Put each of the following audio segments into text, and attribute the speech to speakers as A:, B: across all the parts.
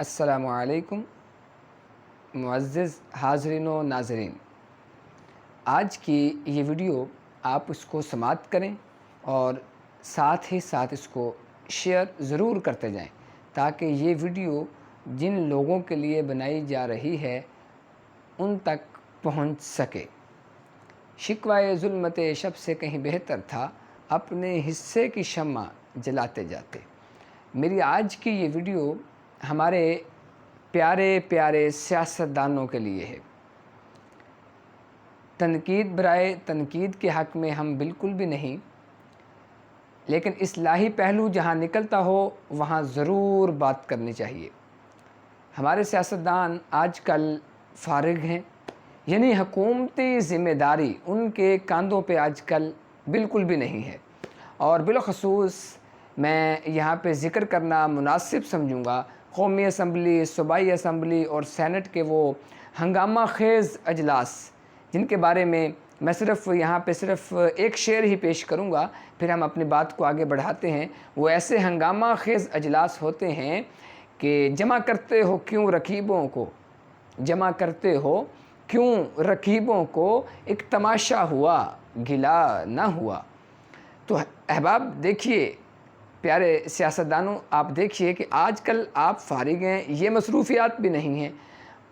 A: السلام علیکم معزز حاضرین و ناظرین، آج کی یہ ویڈیو آپ اس کو سماعت کریں اور ساتھ ہی ساتھ اس کو شیئر ضرور کرتے جائیں تاکہ یہ ویڈیو جن لوگوں کے لیے بنائی جا رہی ہے ان تک پہنچ سکے۔ شکوائے ظلمت شب سے کہیں بہتر تھا اپنے حصے کی شمع جلاتے جاتے۔ میری آج کی یہ ویڈیو ہمارے پیارے پیارے سیاستدانوں کے لیے ہے۔ تنقید برائے تنقید کے حق میں ہم بالکل بھی نہیں، لیکن اصلاحی پہلو جہاں نکلتا ہو وہاں ضرور بات کرنی چاہیے۔ ہمارے سیاستدان آج کل فارغ ہیں، یعنی حکومتی ذمہ داری ان کے کاندھوں پہ آج کل بالکل بھی نہیں ہے، اور بالخصوص میں یہاں پہ ذکر کرنا مناسب سمجھوں گا قومی اسمبلی، صوبائی اسمبلی اور سینٹ کے وہ ہنگامہ خیز اجلاس جن کے بارے میں میں یہاں پہ صرف ایک شعر ہی پیش کروں گا، پھر ہم اپنی بات کو آگے بڑھاتے ہیں۔ وہ ایسے ہنگامہ خیز اجلاس ہوتے ہیں کہ جمع کرتے ہو کیوں رقیبوں کو، جمع کرتے ہو کیوں رقیبوں کو، ایک تماشا ہوا گلا نہ ہوا۔ تو احباب دیکھیے، پیارے سیاستدانوں، آپ دیکھیے کہ آج کل آپ فارغ ہیں، یہ مصروفیات بھی نہیں ہیں،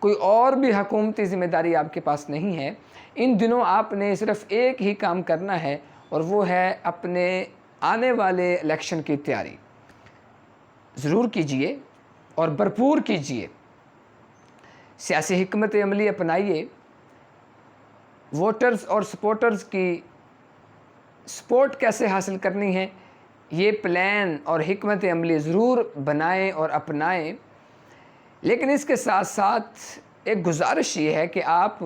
A: کوئی اور بھی حکومتی ذمہ داری آپ کے پاس نہیں ہے۔ ان دنوں آپ نے صرف ایک ہی کام کرنا ہے، اور وہ ہے اپنے آنے والے الیکشن کی تیاری ضرور کیجئے اور بھرپور کیجئے۔ سیاسی حکمت عملی اپنائیے، ووٹرز اور سپورٹرز کی سپورٹ کیسے حاصل کرنی ہے یہ پلان اور حکمت عملی ضرور بنائیں اور اپنائیں۔ لیکن اس کے ساتھ ساتھ ایک گزارش یہ ہے کہ آپ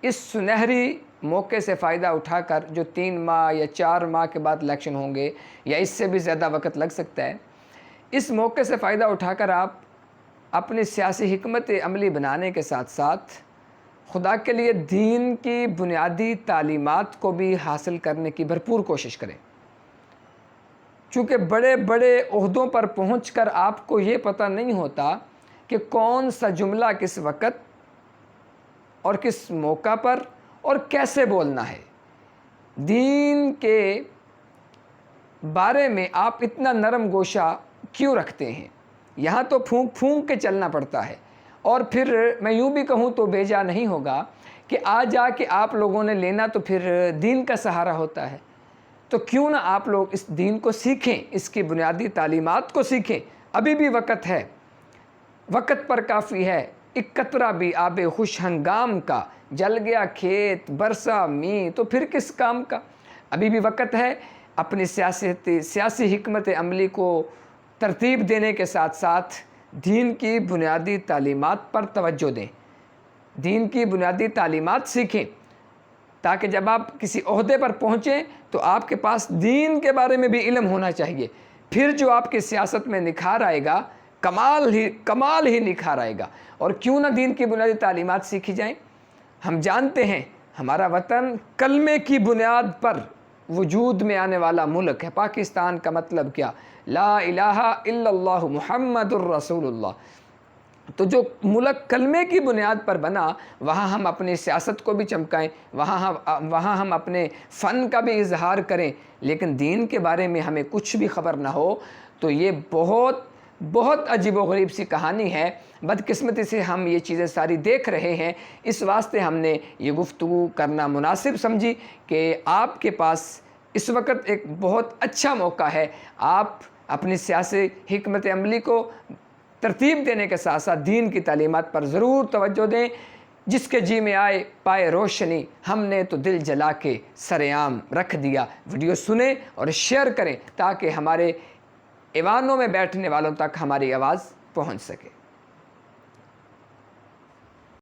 A: اس سنہری موقع سے فائدہ اٹھا کر، جو 3 ماہ یا 4 ماہ کے بعد الیکشن ہوں گے یا اس سے بھی زیادہ وقت لگ سکتا ہے، اس موقع سے فائدہ اٹھا کر آپ اپنی سیاسی حکمت عملی بنانے کے ساتھ ساتھ خدا کے لیے دین کی بنیادی تعلیمات کو بھی حاصل کرنے کی بھرپور کوشش کریں۔ چونکہ بڑے بڑے عہدوں پر پہنچ کر آپ کو یہ پتہ نہیں ہوتا کہ کون سا جملہ کس وقت اور کس موقع پر اور کیسے بولنا ہے۔ دین کے بارے میں آپ اتنا نرم گوشہ کیوں رکھتے ہیں؟ یہاں تو پھونک پھونک کے چلنا پڑتا ہے، اور پھر میں یوں بھی کہوں تو بیجا نہیں ہوگا کہ جا کے آپ لوگوں نے لینا تو پھر دین کا سہارا ہوتا ہے۔ تو کیوں نہ آپ لوگ اس دین کو سیکھیں، اس کی بنیادی تعلیمات کو سیکھیں۔ ابھی بھی وقت ہے، وقت پر کافی ہے۔ ایک قطرہ بھی آب خوش ہنگام کا، جل گیا کھیت برسا می تو پھر کس کام کا۔ ابھی بھی وقت ہے، اپنی سیاسی حکمت عملی کو ترتیب دینے کے ساتھ ساتھ دین کی بنیادی تعلیمات پر توجہ دیں، دین کی بنیادی تعلیمات سیکھیں، تاکہ جب آپ کسی عہدے پر پہنچیں تو آپ کے پاس دین کے بارے میں بھی علم ہونا چاہیے۔ پھر جو آپ کی سیاست میں نکھار آئے گا، کمال ہی نکھار آئے گا۔ اور کیوں نہ دین کی بنیادی تعلیمات سیکھی جائیں؟ ہم جانتے ہیں ہمارا وطن کلمے کی بنیاد پر وجود میں آنے والا ملک ہے۔ پاکستان کا مطلب کیا؟ لا الہ الا اللہ محمد الرسول اللہ۔ تو جو ملک کلمے کی بنیاد پر بنا، وہاں ہم اپنی سیاست کو بھی چمکائیں، وہاں ہم اپنے فن کا بھی اظہار کریں، لیکن دین کے بارے میں ہمیں کچھ بھی خبر نہ ہو تو یہ بہت عجیب و غریب سی کہانی ہے۔ بدقسمتی سے ہم یہ چیزیں ساری دیکھ رہے ہیں، اس واسطے ہم نے یہ گفتگو کرنا مناسب سمجھی کہ آپ کے پاس اس وقت ایک بہت اچھا موقع ہے۔ آپ اپنی سیاسی حکمت عملی کو ترتیب دینے کے ساتھ ساتھ دین کی تعلیمات پر ضرور توجہ دیں۔ جس کے جی میں آئے پائے روشنی، ہم نے تو دل جلا کے سرعام رکھ دیا۔ ویڈیو سنیں اور شیئر کریں تاکہ ہمارے ایوانوں میں بیٹھنے والوں تک ہماری آواز پہنچ سکے۔